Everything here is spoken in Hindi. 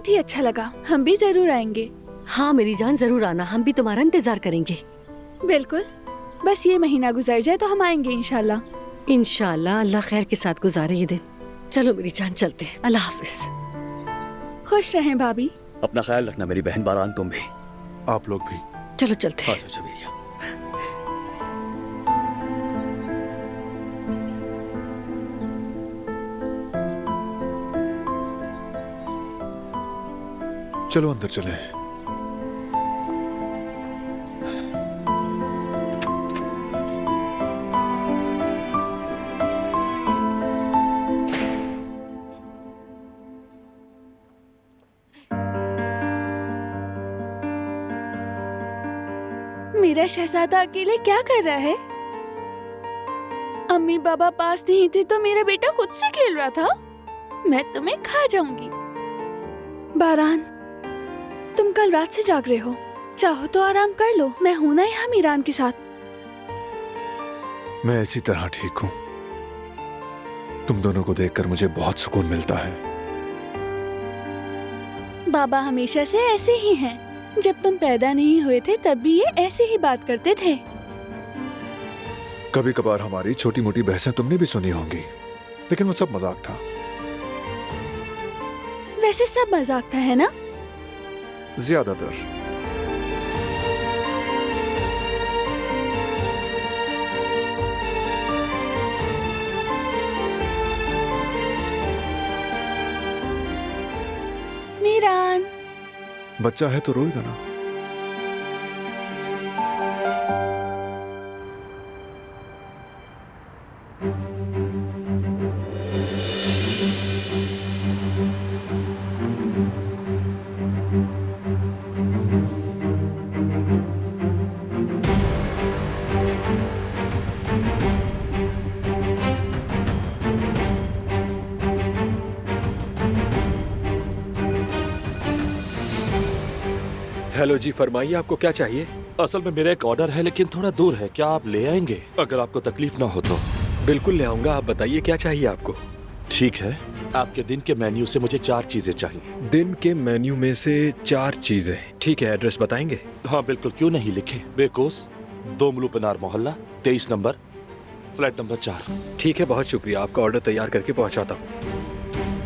बहुत ही अच्छा लगा। हम भी जरूर आएंगे। हाँ मेरी जान, जरूर आना, हम भी तुम्हारा इंतजार करेंगे। बिल्कुल, बस ये महीना गुजर जाए तो हम आएंगे इंशाल्लाह। इंशाल्लाह अल्लाह खैर के साथ गुजारे ये दिन। चलो मेरी जान, चलते हैं। अल्लाह हाफिज। खुश रहें भाभी। अपना ख्याल रखना मेरी बहन बारान, तुम भी। आप लोग भी। चलो चलते हैं। अच्छा जवेरिया। चलो अंदर चलें। मेरा शहजादा अकेले क्या कर रहा है? अम्मी बाबा पास नहीं थे तो मेरा बेटा खुद से खेल रहा था। मैं तुम्हें खा जाऊंगी। बारान, तुम कल रात से जाग रहे हो, चाहो तो आराम कर लो। मैं हूं ना यहाँ मीरान के साथ। मैं इसी तरह ठीक हूँ। तुम दोनों को देखकर मुझे बहुत सुकून मिलता है। बाबा हमेशा से ऐसे ही हैं। जब तुम पैदा नहीं हुए थे तब भी ये ऐसे ही बात करते थे। कभी कभार हमारी छोटी मोटी बहसें तुमने भी सुनी होंगी, लेकिन वो सब मजाक था। वैसे सब मजाक था, है ना? ज्यादातर। मीरान, बच्चा है तो रोएगा ना। हेलो जी, फरमाइए आपको क्या चाहिए? असल में मेरा एक ऑर्डर है लेकिन थोड़ा दूर है, क्या आप ले आएंगे अगर आपको तकलीफ ना हो तो? बिल्कुल ले आऊंगा, आप बताइए क्या चाहिए आपको? ठीक है, आपके दिन के मेन्यू से मुझे 4 चीजें चाहिए। दिन के मेन्यू में से 4 चीजें, ठीक है। एड्रेस बताएंगे? हाँ बिल्कुल, क्यों नहीं, लिखें। बेकोस, 2 मलूपनार मोहल्ला, 23 नंबर, फ्लैट नंबर 4। ठीक है, बहुत शुक्रिया। आपका ऑर्डर तैयार करके पहुंचाता हूँ।